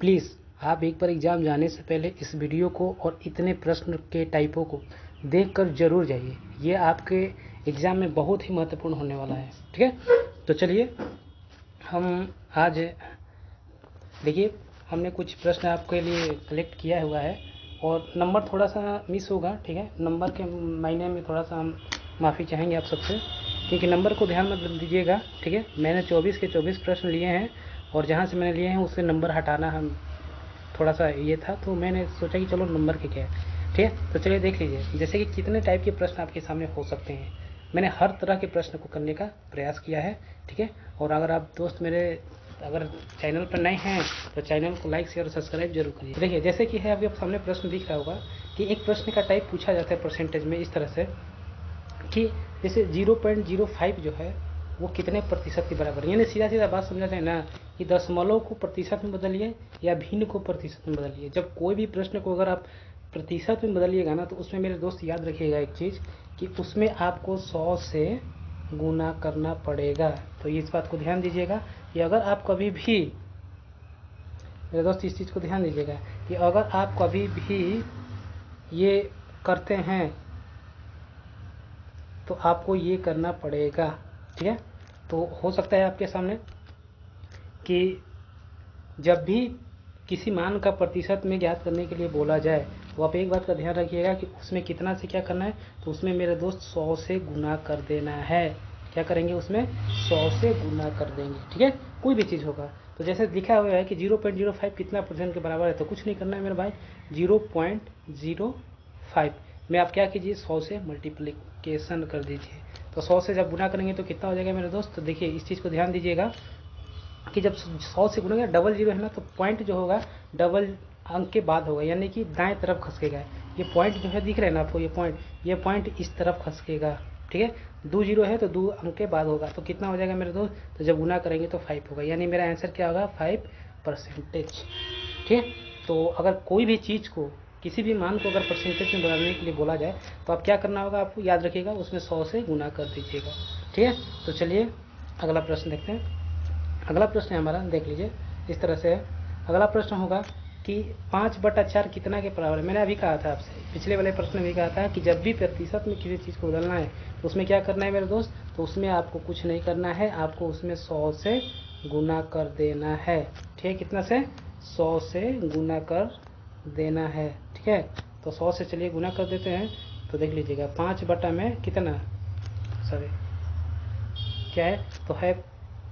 Please आप एक बार exam जाने से पहले इस वीडियो को और इतने प्रश्न के टाइपों को देखकर ज़रूर जाइए। ये आपके एग्ज़ाम में बहुत ही महत्वपूर्ण होने वाला है। ठीक है, तो चलिए हम आज देखिए हमने कुछ प्रश्न आपके लिए कलेक्ट किया हुआ है और नंबर थोड़ा सा मिस होगा। ठीक है, नंबर के मायने में थोड़ा सा हम माफ़ी चाहेंगे आप सबसे, क्योंकि नंबर को ध्यान मत दीजिएगा। ठीक है, मैंने 24 के 24 प्रश्न लिए हैं और जहाँ से मैंने लिए हैं उससे नंबर हटाना हम थोड़ा सा ये था, तो मैंने सोचा कि चलो नंबर के क्या है। ठीक है, तो चलिए देख लीजिए जैसे कि कितने टाइप के प्रश्न आपके सामने हो सकते हैं। मैंने हर तरह के प्रश्न को करने का प्रयास किया है। ठीक है, और अगर आप दोस्त मेरे अगर चैनल पर नए हैं तो चैनल को लाइक शेयर और सब्सक्राइब जरूर करिए। देखिए जैसे कि है अभी आप सामने प्रश्न दिख रहा होगा कि एक प्रश्न का टाइप पूछा जाता है परसेंटेज में इस तरह से कि जैसे 0.05 जो है वो कितने प्रतिशत के बराबर, यानी सीधा सीधा बात समझा जाए ना कि दशमलव को प्रतिशत में बदलिए या भिन्न को प्रतिशत में बदलिए। जब कोई भी प्रश्न को अगर आप प्रतिशत में बदलिएगा ना तो उसमें मेरे दोस्त याद रखिएगा एक चीज़ कि उसमें आपको 100 से गुना करना पड़ेगा। तो इस बात को ध्यान दीजिएगा कि अगर आप कभी भी मेरे दोस्त इस चीज़ को ध्यान दीजिएगा कि अगर आप कभी भी ये करते हैं तो आपको ये करना पड़ेगा। ठीक है, तो हो सकता है आपके सामने कि जब भी किसी मान का प्रतिशत में ज्ञात करने के लिए बोला जाए तो आप एक बात का ध्यान रखिएगा कि उसमें कितना से क्या करना है। तो उसमें मेरे दोस्त 100 से गुना कर देना है। क्या करेंगे, उसमें 100 से गुना कर देंगे। ठीक है, कोई भी चीज़ होगा तो जैसे लिखा हुआ है कि 0.05 कितना परसेंट के बराबर है, तो कुछ नहीं करना है मेरे भाई, 0.05 में आप क्या कीजिए 100 से मल्टीप्लिकेशन कर दीजिए। तो 100 से जब गुना करेंगे तो कितना हो जाएगा मेरे दोस्त। तो देखिए इस चीज़ को ध्यान दीजिएगा कि जब 100 से गुना डबल जीरो है ना तो पॉइंट जो होगा डबल अंक के बाद होगा, यानी कि दाएं तरफ खसकेगा। ये पॉइंट जो है दिख रहा है ना आपको, ये पॉइंट इस तरफ खसकेगा। ठीक है, 2 जीरो है तो 2 अंक के बाद होगा। तो कितना हो जाएगा मेरे दोस्त, तो जब गुना करेंगे तो 5 होगा, यानी मेरा आंसर क्या होगा 5%। ठीक है, तो अगर कोई भी चीज़ को किसी भी मान को अगर परसेंटेज में बदलने के लिए बोला जाए तो आप क्या करना होगा, आपको याद रखिएगा उसमें 100 से गुना कर दीजिएगा। ठीक है, तो चलिए अगला प्रश्न देखते हैं। अगला प्रश्न है हमारा, देख लीजिए इस तरह से है। अगला प्रश्न होगा कि 5/4 कितना के बराबर है। मैंने अभी कहा था आपसे, पिछले वाले प्रश्न में भी कहा था कि जब भी प्रतिशत में किसी चीज़ को बदलना है तो उसमें क्या करना है मेरे दोस्त, तो उसमें आपको कुछ नहीं करना है, आपको उसमें 100 से गुना कर देना है। ठीक है, कितना से, 100 से गुना कर देना है। ठीक है, तो 100 से चलिए गुना कर देते हैं। तो देख लीजिएगा 5 में कितना, सॉरी क्या है, तो है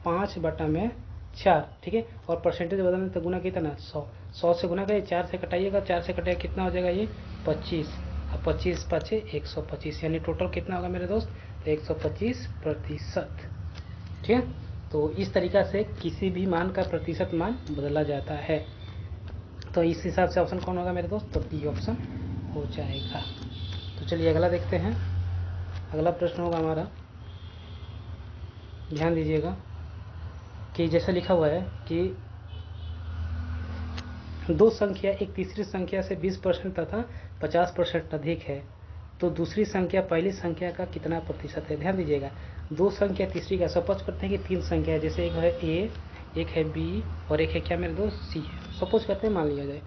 5/4। ठीक है, और परसेंटेज बदलना तो गुना कितना 100, 100 से गुना करिए, 4 से कटाइएगा, 4 से कटाइएगा कितना हो जाएगा ये 25, और 25 5 125, यानी टोटल कितना होगा मेरे दोस्त, तो 125%। ठीक है, तो इस तरीक़ा से किसी भी मान का प्रतिशत मान बदला जाता है। तो इस हिसाब से ऑप्शन कौन होगा मेरे दोस्त, तो बी ऑप्शन हो जाएगा। तो चलिए अगला देखते हैं। अगला प्रश्न होगा हमारा, ध्यान दीजिएगा कि जैसा लिखा हुआ है कि दो संख्या एक तीसरी संख्या से 20% तथा 50% अधिक है तो दूसरी संख्या पहली संख्या का कितना प्रतिशत है। ध्यान दीजिएगा, दो संख्या तीसरी का, सपोज करते हैं कि 3 संख्या है, जैसे एक है ए, एक है बी और एक है क्या मेरे दोस्त सी है। सपोज करते हैं, मान लिया जाए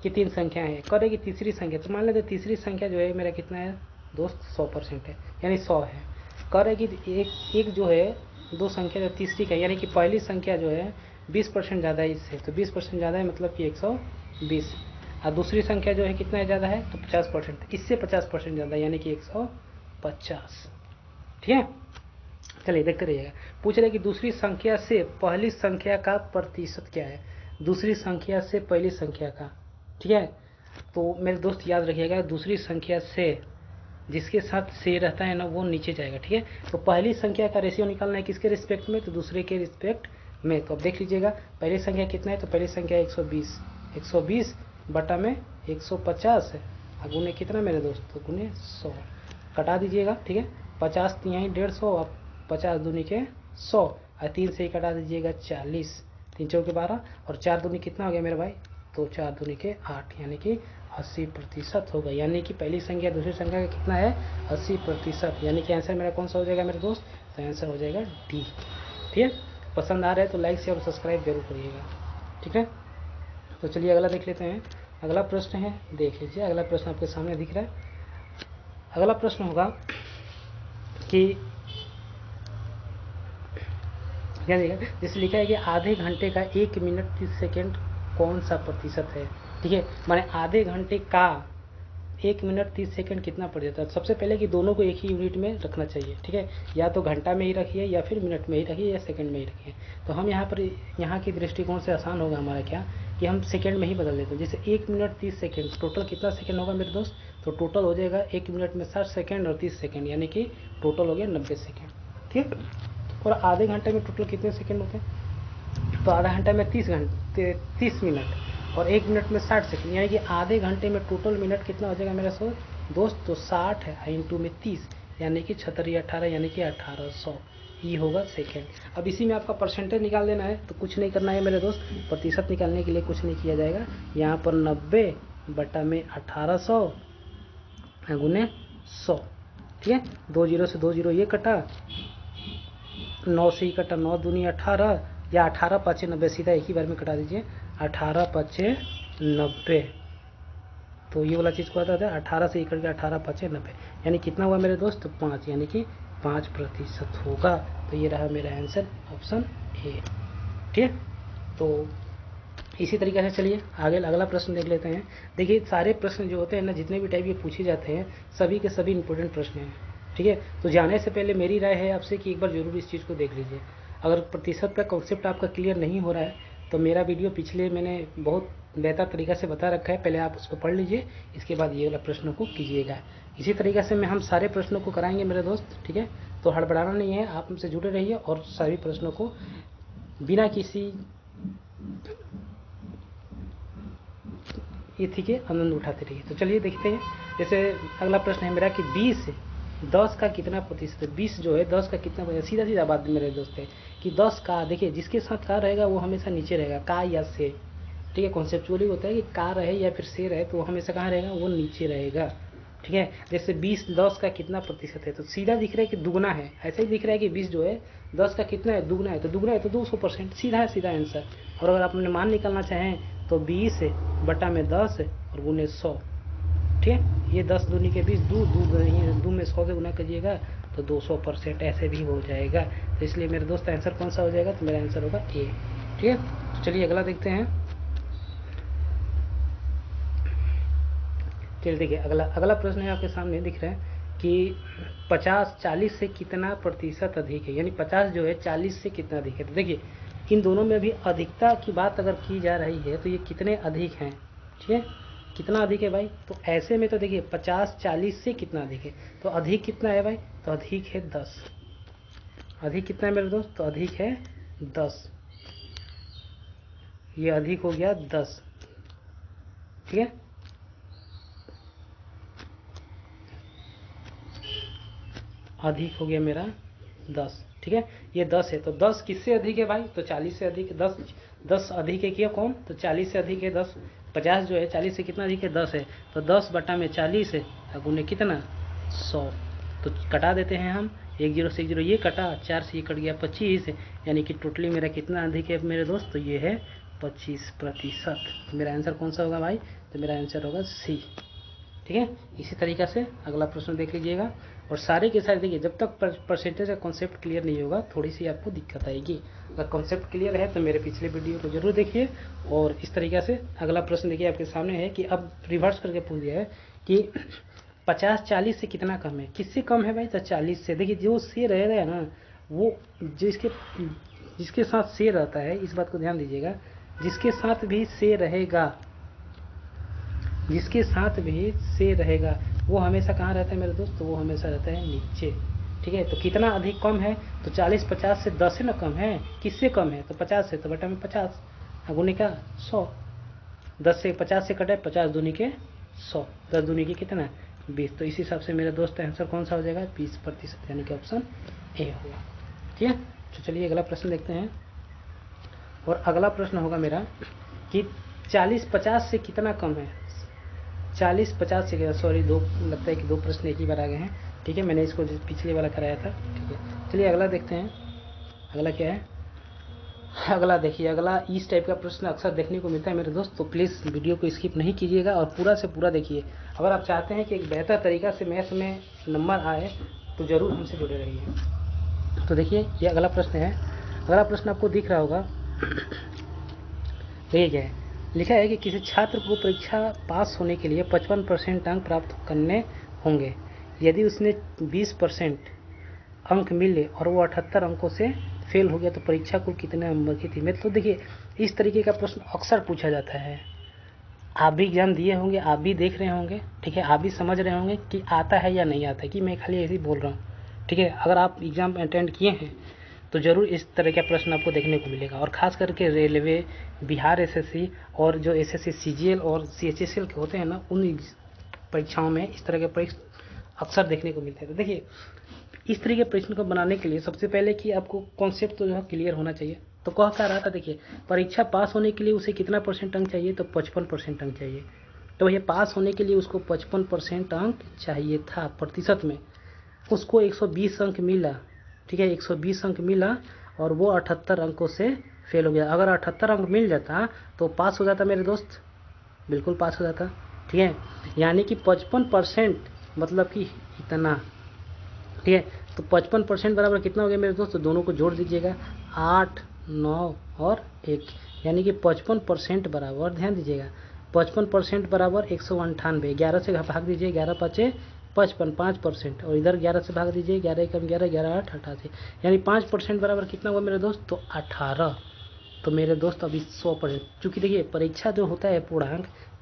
कि 3 संख्या है, करेगी तीसरी संख्या, तो मान लेते तीसरी संख्या जो है मेरा कितना है दोस्त 100% है, यानी 100 है। करेगी एक जो है दो संख्या जो तीसरी का, यानी कि पहली संख्या जो है 20% ज़्यादा है इससे, तो 20% ज़्यादा है मतलब कि 120, और दूसरी संख्या जो है कितना ज़्यादा है तो 50%, इससे 50% ज़्यादा यानी कि 150। ठीक है, चलिए देखते रहिएगा। पूछ रहे कि दूसरी संख्या से पहली संख्या का प्रतिशत क्या है, दूसरी संख्या से पहली संख्या का। ठीक है, तो मेरे दोस्त याद रखिएगा दूसरी संख्या से जिसके साथ से रहता है ना वो नीचे जाएगा। ठीक है, तो पहली संख्या का रेशियो निकालना है किसके रिस्पेक्ट में, तो दूसरे के रिस्पेक्ट में। तो अब देख लीजिएगा पहली संख्या कितना है, तो पहली संख्या 120, 120 बटा में 150 है, गुने कितना मेरे दोस्त, तो गुने 100, कटा दीजिएगा। ठीक है, 50 यहाँ 150, अब 50 दूनी के 100, और 3 से ही कटा दीजिएगा 40, 3 चौके 12, और 4 दूनी कितना हो गया मेरे भाई, तो 4 दूनी के 8, यानी कि 80% होगा। यानी कि पहली संख्या दूसरी संख्या का कितना है 80%, यानी कि आंसर मेरा कौन सा हो जाएगा मेरे दोस्त, तो आंसर हो जाएगा डी। ठीक है, पसंद आ रहा है तो लाइक शेयर और सब्सक्राइब जरूर करिएगा। ठीक है, तो चलिए अगला देख लेते हैं। अगला प्रश्न है, देख लीजिए अगला प्रश्न आपके सामने दिख रहा है। अगला प्रश्न होगा कि क्या देगा, जैसे लिखा है कि आधे घंटे का 1 मिनट 30 सेकेंड कौन सा प्रतिशत है। ठीक है, माने आधे घंटे का 1 मिनट 30 सेकेंड कितना पड़ जाता है। सबसे पहले कि दोनों को एक ही यूनिट में रखना चाहिए। ठीक है, या तो घंटा में ही रखिए या फिर मिनट में ही रखिए या सेकंड में ही रखिए। तो हम यहाँ पर यहाँ की दृष्टिकोण से आसान होगा हमारा क्या कि हम सेकंड में ही बदल देते हैं। जैसे 1 मिनट 30 सेकेंड टोटल कितना सेकंड होगा मेरे दोस्त, तो टोटल हो जाएगा 1 मिनट में 60 सेकेंड और 30 सेकेंड, यानी कि टोटल हो गया 90 सेकेंड। ठीक, और आधे घंटे में टोटल कितने सेकेंड होते हैं, तो आधा घंटा में 30 मिनट और 1 मिनट में 60 सेकेंड, यानी कि आधे घंटे में टोटल मिनट कितना हो जाएगा मेरा दोस्त, तो 60 है इंटू में 30, यानी कि 76 18, यानी कि 1800, ये होगा सेकेंड। अब इसी में आपका परसेंटेज निकाल देना है, तो कुछ नहीं करना है मेरे दोस्त, प्रतिशत निकालने के लिए कुछ नहीं किया जाएगा। यहाँ पर 90 बटा में 1800 गुने 100। ठीक है, 2 जीरो से 2 जीरो ये कटा, 9 से ही कटा, 9 दूनी 18, या 18 5 90, सीधा एक ही बार में कटा दीजिए, 18 5 90, तो ये वाला चीज़ को आता है 18 से ही कट गया, 18 5 90, यानी कितना हुआ मेरे दोस्त, 5, यानी कि 5% होगा। तो ये रहा मेरा आंसर ऑप्शन ए। ठीक है, तो इसी तरीके से चलिए आगे अगला प्रश्न देख लेते हैं। देखिए सारे प्रश्न जो होते हैं ना, जितने भी टाइप के पूछे जाते हैं, सभी के सभी इंपॉर्टेंट प्रश्न हैं। ठीक है, तो जाने से पहले मेरी राय है आपसे कि एक बार जरूर इस चीज़ को देख लीजिए। अगर प्रतिशत का कॉन्सेप्ट आपका क्लियर नहीं हो रहा है, तो मेरा वीडियो पिछले मैंने बहुत बेहतर तरीक़ा से बता रखा है, पहले आप उसको पढ़ लीजिए, इसके बाद ये वाला प्रश्नों को कीजिएगा। इसी तरीके से हम सारे प्रश्नों को कराएंगे मेरे दोस्त। ठीक है, तो हड़बड़ाना नहीं है, आप हमसे जुड़े रहिए और सभी प्रश्नों को बिना किसी ये थी के आनंद उठाते रहिए। तो चलिए देखते हैं। जैसे अगला प्रश्न है मेरा कि 20 10 का कितना प्रतिशत है। 20 जो है 10 का कितना प्रतिशत, सीधा सीधा बात मेरे दोस्त है कि 10 का, देखिए जिसके साथ का रहेगा वो हमेशा नीचे रहेगा, का या से। ठीक है, कॉन्सेप्चुअली होता है कि का रहे या फिर से रहे, तो वो हमेशा कहाँ रहेगा, वो नीचे रहेगा। ठीक है, जैसे 20 10 का कितना प्रतिशत है, तो सीधा दिख रहा है कि दुगना है। ऐसे ही दिख रहा है कि 20 जो है 10 का कितना है, दुगना है, तो दुगना है तो 200%, सीधा है, सीधा आंसर। और अगर आप अपने मान निकालना चाहें तो 20 बटा में 10 और गुने 100। ठीक है, ये 10 दूनी के 20, दो में 100 से गुना करिएगा तो 200% ऐसे भी हो जाएगा। तो इसलिए मेरे दोस्त आंसर कौन सा हो जाएगा, तो मेरा आंसर होगा ए। ठीक है, तो चलिए अगला देखते हैं। चलिए देखिए अगला प्रश्न है आपके सामने दिख रहा है कि 50 40 से कितना प्रतिशत अधिक है, यानी 50 जो है 40 से कितना अधिक है। तो देखिए इन दोनों में भी अधिकता की बात अगर की जा रही है तो ये कितने अधिक हैं। ठीक है, कितना अधिक है भाई, तो ऐसे में तो देखिए 50 40 से कितना अधिक है, तो अधिक कितना है भाई, तो अधिक है 10। अधिक कितना है मेरे दोस्त, तो अधिक है 10, ये अधिक हो गया 10। ठीक है, अधिक हो गया मेरा 10। ठीक है, ये 10 है, तो 10 किससे अधिक है भाई, तो 40 से अधिक है। 10 अधिक है क्या, कौन, तो 40 से अधिक है 10। 50 जो है 40 से कितना अधिक है, 10 है, तो 10 बटा में 40 है, गुने कितना 100। तो कटा देते हैं हम, 1 0 से 1 0 ये कटा, 4 से ये कट गया 25, यानी कि टोटली मेरा कितना अधिक है मेरे दोस्त, तो ये है 25%। तो मेरा आंसर कौन सा होगा भाई, तो मेरा आंसर होगा सी। ठीक है, इसी तरीक़ा से अगला प्रश्न देख लीजिएगा। और सारे के सारे देखिए, जब तक परसेंटेज का कॉन्सेप्ट क्लियर नहीं होगा थोड़ी सी आपको दिक्कत आएगी। अगर कॉन्सेप्ट क्लियर है तो मेरे पिछले वीडियो को जरूर देखिए। और इस तरीक़े से अगला प्रश्न देखिए आपके सामने है कि अब रिवर्स करके पूछ दिया है कि 50 40 से कितना कम है। किससे कम है भाई, तो 40 से। देखिए जो से रहेगा ना, वो जिसके साथ से रहता है, इस बात को ध्यान दीजिएगा, जिसके साथ भी से रहेगा, जिसके साथ भी से रहेगा वो हमेशा कहाँ रहता है मेरे दोस्त, तो वो हमेशा रहता है नीचे। ठीक है, तो कितना अधिक कम है, तो 40 50 से 10 है ना कम है, किससे कम है, तो 50 से, तो बटा में 50 गुने का 100। 10 से 50 से कटे, 50 दूनी के 100, 10 दूनी के कितना 20। तो इस हिसाब से मेरे दोस्त आंसर कौन सा हो जाएगा, 20%, यानी कि ऑप्शन ए होगा। ठीक है, तो चलिए अगला प्रश्न देखते हैं। और अगला प्रश्न होगा मेरा कि 40 50 से कितना कम है। 40 50 से, सॉरी दो, लगता है कि दो प्रश्न एक ही बार आ गए हैं। ठीक है, मैंने इसको पिछले वाला कराया था। ठीक है, चलिए अगला देखते हैं। अगला क्या है, अगला देखिए, अगला इस टाइप का प्रश्न अक्सर देखने को मिलता है मेरे दोस्त, तो प्लीज़ वीडियो को स्किप नहीं कीजिएगा और पूरा से पूरा देखिए। अगर आप चाहते हैं कि एक बेहतर तरीका से मैथ्स में नंबर आए तो ज़रूर हमसे जुड़े रहिए। तो देखिए ये अगला प्रश्न है। अगला प्रश्न आपको दिख रहा होगा, देखिए क्या है लिखा है कि किसी छात्र को परीक्षा पास होने के लिए 55% अंक प्राप्त करने होंगे। यदि उसने 20% अंक मिले और वो 78 अंकों से फेल हो गया तो परीक्षा कुल कितने नंबर की थी। तो देखिए इस तरीके का प्रश्न अक्सर पूछा जाता है। आप भी एग्जाम दिए होंगे, आप भी देख रहे होंगे, ठीक है, आप भी समझ रहे होंगे कि आता है या नहीं आता है, कि मैं खाली ऐसे ही बोल रहा हूँ, ठीक है। अगर आप एग्जाम अटेंड किए हैं तो ज़रूर इस तरह का प्रश्न आपको देखने को मिलेगा। और ख़ास करके रेलवे, बिहार एसएससी और जो एसएससी सीजीएल और सीएचएसएल के होते हैं ना, उन परीक्षाओं में इस तरह के प्रश्न अक्सर देखने को मिलते हैं। तो देखिए इस तरह के प्रश्न को बनाने के लिए सबसे पहले कि आपको कॉन्सेप्ट तो जो है क्लियर होना चाहिए। तो कह क्या रहा था, देखिए परीक्षा पास होने के लिए उसे कितना % अंक चाहिए, तो 55% अंक चाहिए। तो ये पास होने के लिए उसको 55% अंक चाहिए था प्रतिशत में। उसको 120 अंक मिला, ठीक है, 120 अंक मिला और वो 78 अंकों से फेल हो गया। अगर 78 अंक मिल जाता तो पास हो जाता मेरे दोस्त, बिल्कुल पास हो जाता, ठीक है। यानी कि 55% मतलब कि इतना, ठीक है। तो 55% बराबर कितना हो गया मेरे दोस्त, तो दोनों को जोड़ दीजिएगा, 8, 9 और 1, यानी कि 55% बराबर, ध्यान दीजिएगा 55% बराबर 198। 11 से भाग दीजिए, 11 5 55, 5%, और इधर 11 से भाग दीजिए, 11 एकम 11, 11 8 88, यानी 5% बराबर कितना हुआ मेरे दोस्त, तो 18। तो मेरे दोस्त अभी 100%, चूँकि देखिए परीक्षा जो होता है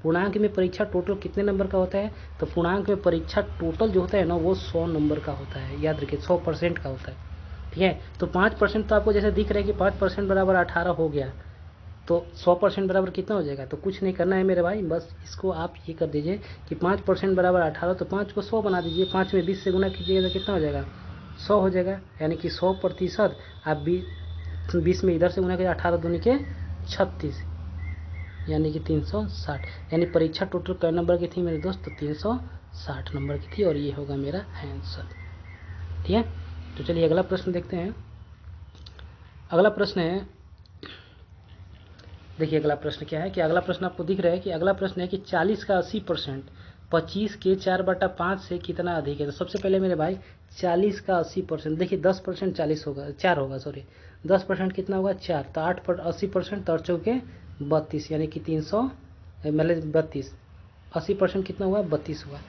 पूर्णांक में परीक्षा टोटल कितने नंबर का होता है, तो पूर्णांक में परीक्षा टोटल जो होता है ना वो 100 नंबर का होता है, याद रखिए 100% का होता है, ठीक है। तो 5% तो आपको जैसे दिख रहा है कि 5% बराबर 18 हो गया, तो 100% बराबर कितना हो जाएगा, तो कुछ नहीं करना है मेरे भाई, बस इसको आप ये कर दीजिए कि 5% बराबर 18, तो 5 को 100 बना दीजिए, 5 में 20 से गुना कीजिएगा तो कितना हो जाएगा, 100 हो जाएगा। यानी कि 100% आप 20 में इधर से गुना कीजिए, 18 दूनी के 36, यानी कि 360, यानी परीक्षा टोटल कै नंबर की थी मेरे दोस्त, तो 360 नंबर की थी, और ये होगा मेरा आंसर, ठीक है। तो चलिए अगला प्रश्न देखते हैं। अगला प्रश्न है, देखिए अगला प्रश्न क्या है, कि अगला प्रश्न आपको दिख रहा है कि अगला प्रश्न है कि 40 का 80% 25 के 4/5 से कितना अधिक है। तो सबसे पहले मेरे भाई 40 का 80%, देखिए 10% 40 होगा, 4 होगा, सॉरी 10% कितना होगा, 4, तो 8 पर 80%, 4 चौके 32, यानी कि 300 मतलब 32, 80% कितना हुआ, 32 हुआ।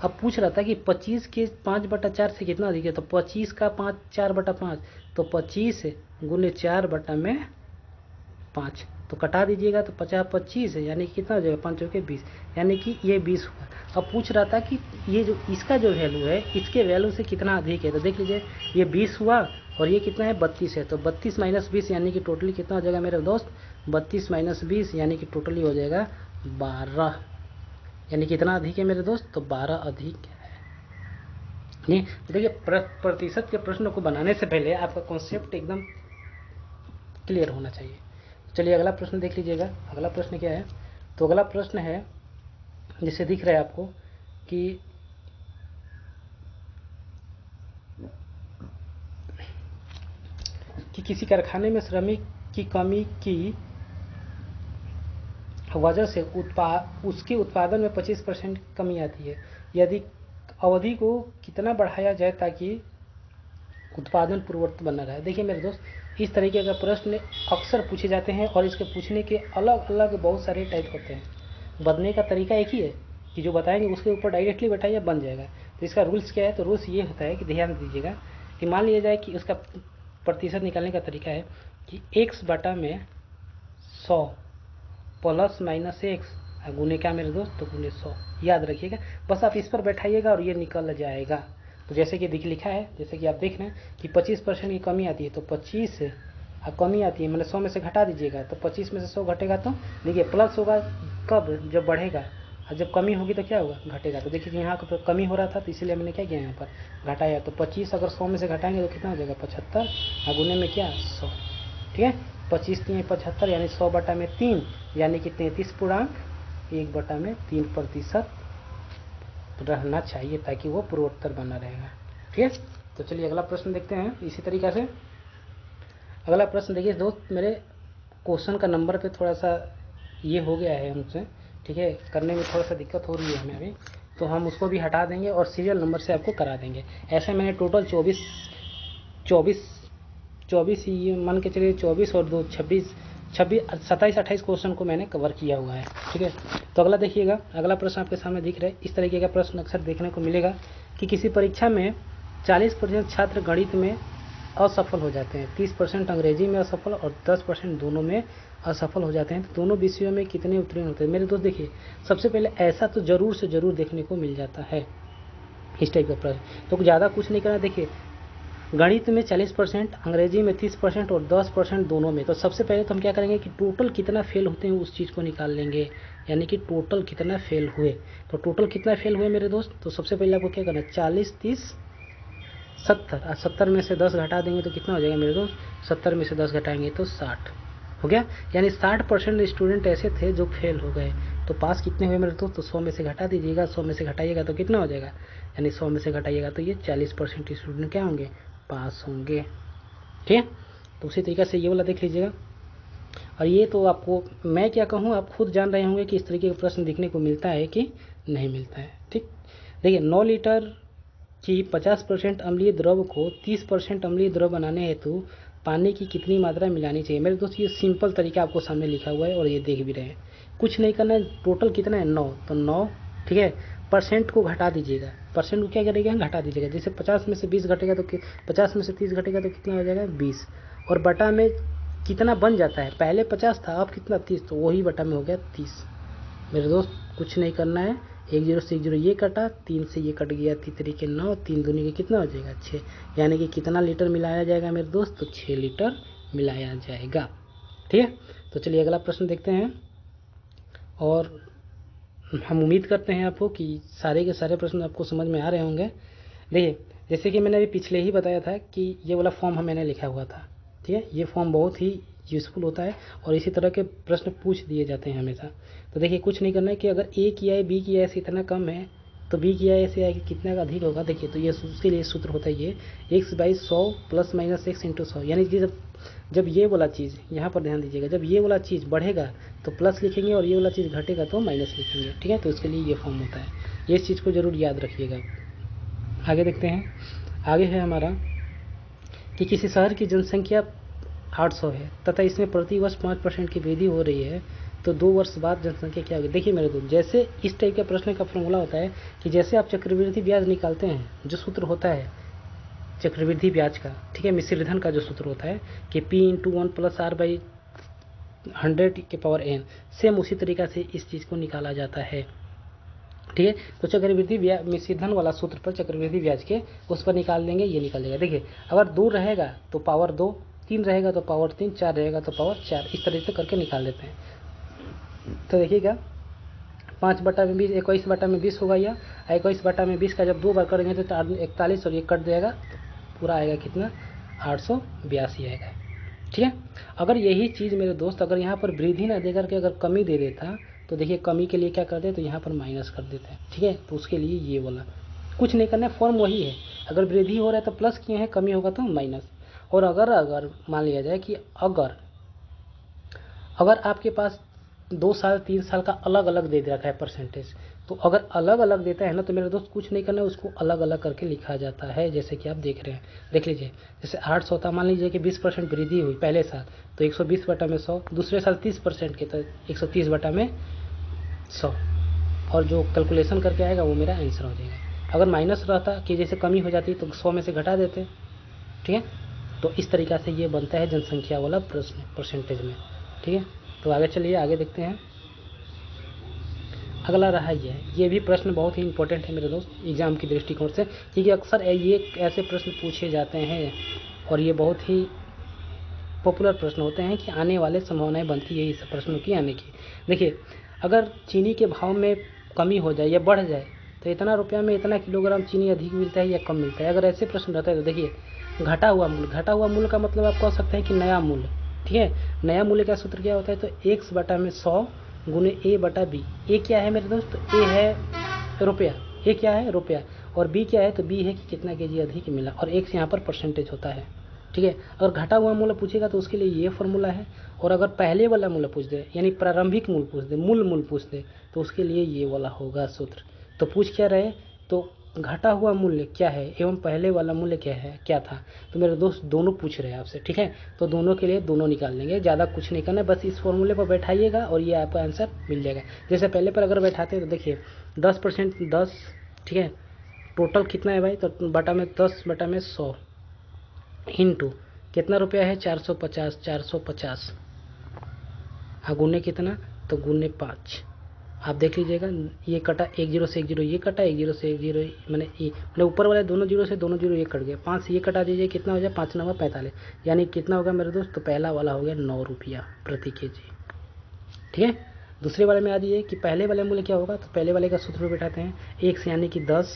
अब पूछ रहा था कि 25 के 5/4 से कितना अधिक है, तो 25 का 5 4/5, तो 25 गुने 4/5, तो कटा दीजिएगा तो 50 25 है, यानी कि कितना हो जाएगा, 5 चौके 20, यानी कि ये 20 हुआ। अब पूछ रहा था कि ये जो इसका जो वैल्यू है इसके वैल्यू से कितना अधिक है, तो देख लीजिए ये 20 हुआ और ये कितना है, 32 है, तो 32 - 20 यानी कि टोटली कितना हो जाएगा मेरे दोस्त, 32 - 20 यानी कि टोटली हो जाएगा 12, यानी कितना अधिक है मेरे दोस्त, तो 12 अधिक है। नहीं देखिए प्रतिशत के प्रश्न को बनाने से पहले आपका कॉन्सेप्ट एकदम क्लियर होना चाहिए। चलिए अगला प्रश्न देख लीजिएगा। अगला प्रश्न क्या है, तो अगला प्रश्न है जिसे दिख रहा है आपको कि किसी कारखाने में श्रमिक की कमी की वजह से उसके उत्पादन में 25% कमी आती है। यदि अवधि को कितना बढ़ाया जाए ताकि उत्पादन पूर्ववत बना रहे। देखिए मेरे दोस्त इस तरीके का प्रश्न अक्सर पूछे जाते हैं और इसके पूछने के अलग अलग बहुत सारे टाइप होते हैं। बनने का तरीका एक ही है कि जो बताएंगे उसके ऊपर डायरेक्टली बैठाइए बन जाएगा। तो इसका रूल्स क्या है, तो रूल्स ये होता है कि ध्यान दीजिएगा कि मान लिया जाए कि उसका प्रतिशत निकालने का तरीका है कि x बटा में 100 प्लस माइनस एक्स गुने क्या मेरे दोस्त, तो गुने 100, याद रखिएगा। बस आप इस पर बैठाइएगा और ये निकल जाएगा। तो जैसे कि लिखा है, जैसे कि आप देख रहे हैं कि 25% की कमी आती है, तो 25 कमी आती है मैंने 100 में से घटा दीजिएगा, तो 25 में से 100 घटेगा तो देखिए प्लस होगा कब, जब बढ़ेगा, और जब कमी होगी तो क्या होगा, घटेगा। तो देखिए यहाँ पर कमी हो रहा था तो इसीलिए मैंने क्या किया यहाँ पर घटाया। तो 25 अगर 100 में से घटाएंगे तो कितना हो जाएगा, 75, और गुने में क्या 100, ठीक है। 25 3 75 यानी 100 बटा में 3 यानी कि 33.1/3% रहना चाहिए ताकि वो पूर्वोत्तर बना रहेगा, ठीक है। तो चलिए अगला प्रश्न देखते हैं इसी तरीक़ा से। अगला प्रश्न देखिए दोस्त मेरे, क्वेश्चन का नंबर पे थोड़ा सा ये हो गया है हमसे, ठीक है, करने में थोड़ा सा दिक्कत हो रही है हमें अभी, तो हम उसको भी हटा देंगे और सीरियल नंबर से आपको करा देंगे। ऐसे मैंने टोटल 24 ये मान के चलिए 24 और 2 26 27-28 क्वेश्चन को मैंने कवर किया हुआ है, ठीक है। तो अगला देखिएगा, अगला प्रश्न आपके सामने दिख रहा है। इस तरीके का प्रश्न अक्सर देखने को मिलेगा कि किसी परीक्षा में 40% छात्र गणित में असफल हो जाते हैं, 30% अंग्रेजी में असफल और 10% दोनों में असफल हो जाते हैं। तो दोनों विषयों में कितने उत्तीर्ण होते हैं? मेरे दोस्त देखिए, सबसे पहले ऐसा तो जरूर से जरूर देखने को मिल जाता है इस टाइप का प्रश्न। तो ज़्यादा कुछ नहीं करना। देखिए, गणित में 40%, अंग्रेजी में 30% और 10% दोनों में। तो सबसे पहले तो हम क्या करेंगे कि टोटल कितना फेल होते हैं उस चीज़ को निकाल लेंगे, यानी कि टोटल कितना फेल हुए। तो टोटल कितना फेल हुए मेरे दोस्त? तो सबसे पहले आपको क्या करना है, 40, 30, 70। 70 में से 10 घटा देंगे तो कितना हो जाएगा मेरे दोस्त? 70 में से 10 घटाएंगे तो 60 हो गया। यानी 60% स्टूडेंट ऐसे थे जो फेल हो गए। तो पास कितने हुए मेरे दोस्त? तो 100 में से घटा दीजिएगा, 100 में से घटाइएगा तो कितना हो जाएगा, यानी 100 में से घटाइएगा तो ये 40% स्टूडेंट क्या होंगे, पास होंगे, ठीक है। तो उसी तरीके से ये वाला देख लीजिएगा। और ये तो आपको मैं क्या कहूँ, आप खुद जान रहे होंगे कि इस तरीके का प्रश्न देखने को मिलता है कि नहीं मिलता है, ठीक। देखिए, 9 लीटर कि 50% अम्लीय द्रव को 30% अम्लीय द्रव बनाने हेतु पानी की कितनी मात्रा मिलानी चाहिए? मेरे दोस्त ये सिंपल तरीका आपको सामने लिखा हुआ है और ये देख भी रहे हैं, कुछ नहीं करना है। टोटल कितना है, 9, तो 9, ठीक है। परसेंट को घटा दीजिएगा, परसेंट को क्या करेगा, घटा दीजिएगा। जैसे 50 में से 20 घटेगा तो 50 में से 30 घटेगा तो कितना हो जाएगा, 20। और बटा में कितना बन जाता है, पहले 50 था अब कितना, 30, तो वही बटा में हो गया 30। मेरे दोस्त कुछ नहीं करना है, 1 0 से 1 0 ये कटा, 3 से ये कट गया, 3 के 9, 3 दूनी के कितना हो जाएगा, 6। यानी कि कितना लीटर मिलाया जाएगा मेरे दोस्त? तो 6 लीटर मिलाया जाएगा, ठीक है। तो चलिए अगला प्रश्न देखते हैं। और हम उम्मीद करते हैं आपको कि सारे के सारे प्रश्न आपको समझ में आ रहे होंगे। देखिए, जैसे कि मैंने अभी पिछले ही बताया था कि ये वाला फॉर्म मैंने लिखा हुआ था, ठीक है। ये फॉर्म बहुत ही यूज़फुल होता है और इसी तरह के प्रश्न पूछ दिए जाते हैं हमेशा। तो देखिए, कुछ नहीं करना है कि अगर ए की आय बी की आय से इतना कम है तो बी की आय से आय कितना अधिक होगा। देखिए, तो ये उसके लिए सूत्र होता है ये x/100 + -x × 100। यानी कि जब ये वाला चीज़, यहाँ पर ध्यान दीजिएगा, जब ये वाला चीज़ बढ़ेगा तो प्लस लिखेंगे और ये वाला चीज़ घटेगा तो माइनस लिखेंगे, ठीक है। तो इसके लिए ये फॉर्म होता है, ये चीज़ को ज़रूर याद रखिएगा। आगे देखते हैं। आगे है हमारा कि किसी शहर की जनसंख्या 800 है तथा इसमें प्रतिवर्ष 5% की वृद्धि हो रही है, तो 2 वर्ष बाद जनसंख्या क्या होगी? देखिए मेरे दोस्त, जैसे इस टाइप के प्रश्न का फॉर्मूला होता है कि जैसे आप चक्रवृद्धि ब्याज निकालते हैं, जो सूत्र होता है चक्रवृद्धि ब्याज का, ठीक है, मिश्र धन का जो सूत्र होता है कि P × 1 + R/100⁴n, सेम उसी तरीका से इस चीज़ को निकाला जाता है, ठीक है। तो चक्रवृद्धि ब्याज मिश्र धन वाला सूत्र पर चक्रवृद्धि ब्याज के उस पर निकाल देंगे, ये निकल जाएगा। देखिए, अगर 2 रहेगा तो पावर 2, 3 रहेगा तो पावर 3, 4 रहेगा तो पावर 4, इस तरह से करके निकाल देते हैं। तो देखिएगा, 5/20 21/20 होगा या 21/20 का जब 2 बार करेंगे तो 41 और ये कट जाएगा तो पूरा आएगा कितना, 882 आएगा, ठीक है। अगर यही चीज़ मेरे दोस्त अगर यहाँ पर वृद्धि ना दे करके अगर कमी दे देता तो देखिए, कमी के लिए क्या करते हैं, तो यहाँ पर माइनस कर देते हैं, ठीक है। तो उसके लिए ये वाला कुछ नहीं करना है, फॉर्म वही है। अगर वृद्धि हो रहा है तो प्लस किए हैं, कमी होगा तो माइनस। और अगर मान लिया जाए कि अगर आपके पास 2 साल 3 साल का अलग अलग दे रखा है परसेंटेज, तो अगर अलग अलग देता है ना तो मेरे दोस्त कुछ नहीं करना है, उसको अलग अलग करके लिखा जाता है। जैसे कि आप देख रहे हैं, देख लीजिए, जैसे 800 था, मान लीजिए कि 20% वृद्धि हुई पहले साल तो 120/100, दूसरे साल 30% के तो 130/100, और जो कैलकुलेशन करके आएगा वो मेरा आंसर हो जाएगा। अगर माइनस रहता कि जैसे कमी हो जाती तो 100 में से घटा देते, ठीक है। तो इस तरीक़ा से ये बनता है जनसंख्या वाला प्रश्न परसेंटेज में, ठीक है। तो आगे चलिए, आगे देखते हैं। अगला रहा ये भी प्रश्न बहुत ही इंपॉर्टेंट है मेरे दोस्त एग्ज़ाम की दृष्टिकोण से, क्योंकि अक्सर ये ऐसे प्रश्न पूछे जाते हैं और ये बहुत ही पॉपुलर प्रश्न होते हैं कि आने वाले संभावनाएं बनती है इस प्रश्नों की आने की। देखिए, अगर चीनी के भाव में कमी हो जाए या बढ़ जाए तो इतना रुपया में इतना किलोग्राम चीनी अधिक मिलता है या कम मिलता है, अगर ऐसे प्रश्न रहता है तो देखिए, घटा हुआ मूल्य का मतलब आप कह सकते हैं कि नया मूल्य, ठीक है। नया मूल्य का सूत्र क्या होता है, तो x/100 × a/b। ए क्या है मेरे दोस्त, ए है रुपया, ए क्या है रुपया, और बी क्या है, तो बी है कि कितना केजी अधिक मिला, और x यहाँ पर परसेंटेज होता है, ठीक है। अगर घटा हुआ मूल्य पूछेगा तो उसके लिए ये फॉर्मूला है, और अगर पहले वाला मूल्य पूछ दे यानी प्रारंभिक मूल्य पूछ दे, मूल पूछ दे, तो उसके लिए ये वाला होगा सूत्र। तो पूछ क्या रहे, तो घटा हुआ मूल्य क्या है एवं पहले वाला मूल्य क्या है, क्या था। तो मेरे दोस्त दोनों पूछ रहे हैं आपसे, ठीक है। तो दोनों के लिए दोनों निकाल लेंगे, ज़्यादा कुछ नहीं करना है, बस इस फॉर्मूले पर बैठाइएगा और ये आपका आंसर मिल जाएगा। जैसे पहले पर अगर बैठाते हैं तो देखिए 10%, 10, ठीक है, टोटल कितना है भाई, तो बटा में 10 बटा में 100 इंटू कितना रुपया है 450, 450, हाँ गुने कितना, तो गुने 5। आप देख लीजिएगा, ये कटा, एक जीरो से एक जीरो ये कटा, एक जीरो से एक जीरो मैंने मतलब ऊपर वाले दोनों जीरो से दोनों जीरो ये कट गया, 5 ये कटा दीजिए, कितना हो जाए 5 9 45, यानी कितना होगा मेरे दोस्त, तो पहला वाला हो गया 9 रुपया प्रति केजी, ठीक है। दूसरे वाले में आ जाइए कि पहले वाले मूल्य क्या होगा, तो पहले वाले का सूत्र बैठाते हैं, 1 से यानी कि 10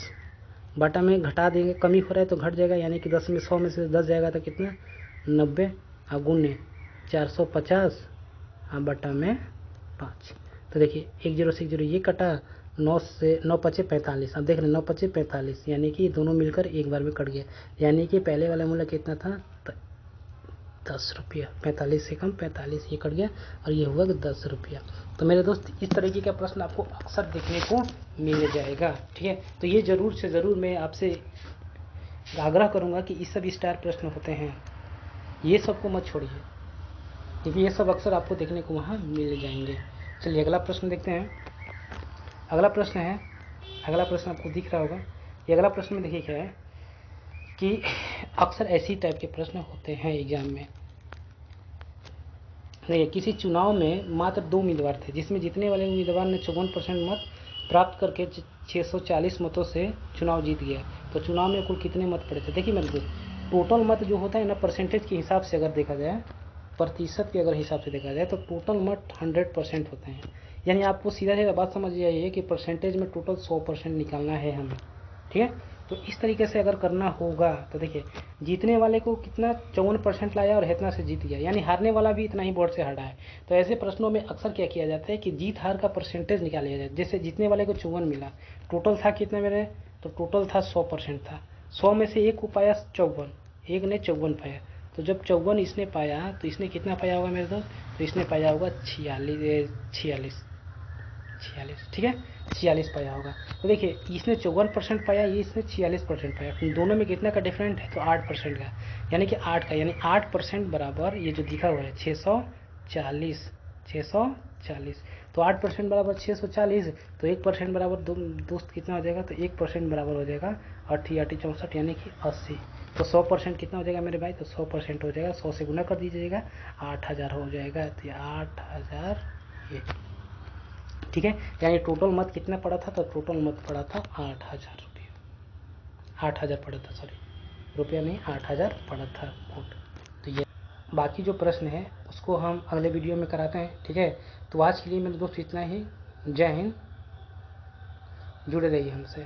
बटा में घटा देंगे, कमी हो रहा है तो घट जाएगा, यानी कि 10 में 100 में से 10 जाएगा तो कितना 90, और गुने 450 बटा में 5। तो देखिए एक जीरो से एक जीरो ये कटा, 9 से 9 पचे 45, अब देख रहे 9 पचे 45, यानी कि दोनों मिलकर एक बार में कट गया, यानी कि पहले वाला मूल्य कितना था, 10 रुपया, 45 से कम 45 ये कट गया, और ये हुआ 10 रुपया। तो मेरे दोस्त इस तरीके का प्रश्न आपको अक्सर देखने को मिल जाएगा, ठीक है। तो ये ज़रूर से ज़रूर मैं आपसे आग्रह करूँगा कि इस सब स्टार प्रश्न होते हैं, ये सबको मत छोड़िए, क्योंकि ये सब अक्सर आपको देखने को वहाँ मिल जाएंगे। चलिए अगला प्रश्न देखते हैं। अगला प्रश्न है, अगला प्रश्न आपको दिख रहा होगा, ये अगला प्रश्न में देखिए क्या है कि अक्सर ऐसी टाइप के प्रश्न होते हैं एग्जाम में। देखिए किसी चुनाव में मात्र 2 उम्मीदवार थे, जिसमें जीतने वाले उम्मीदवार ने 54% मत प्राप्त करके 640 मतों से चुनाव जीत गया। तो चुनाव में कुल कितने मत पड़े थे। देखिए मेरे दोस्त, टोटल मत जो होता है ना, परसेंटेज के हिसाब से अगर देखा जाए, प्रतिशत के अगर हिसाब से देखा जाए, तो टोटल मत 100% होते हैं। यानी आपको सीधा सीधा बात समझ जाइए कि परसेंटेज में टोटल 100% निकालना है हमें, ठीक है। तो इस तरीके से अगर करना होगा तो देखिए जीतने वाले को कितना 54% लाया और इतना से जीत गया, यानी हारने वाला भी इतना ही वोट से हारा है। तो ऐसे प्रश्नों में अक्सर क्या किया जाता है कि जीत हार का परसेंटेज निकाल लिया जाए। जैसे जीतने वाले को 54 मिला, टोटल था कितने मेरे, तो टोटल था 100% था, 100 में से एक को पाया 54, एक ने 54 पाया, तो जब 54 इसने पाया तो इसने कितना पाया होगा मेरे दोस्त, तो इसने पाया होगा 46, ठीक है, 46 पाया होगा। तो देखिए इसने 54% पाया, ये इसने 46% पाया, तो दोनों में कितना का डिफरेंट है, तो 8% का, यानी कि 8 का, यानी 8% बराबर ये जो दिखा हुआ है 640, 640, तो 8% बराबर 640, तो 1% बराबर दोस्त कितना हो जाएगा, तो 1% बराबर हो जाएगा 8 64, यानी कि 80। तो 100% कितना हो जाएगा मेरे भाई, तो 100% हो जाएगा, 100 से गुना कर दीजिएगा, 8000 हो जाएगा, तो 8000 ये, ठीक है। यानी टोटल मत कितना पड़ा था, तो टोटल मत पड़ा था 8000 रुपये, 8000 पड़ा था, सॉरी रुपया नहीं 8000 पड़ा था वोट। तो ये बाकी जो प्रश्न है उसको हम अगले वीडियो में कराते हैं, ठीक है। तो आज के लिए मेरे दोस्त इतना ही, जय हिंद, जुड़े रहिए हमसे।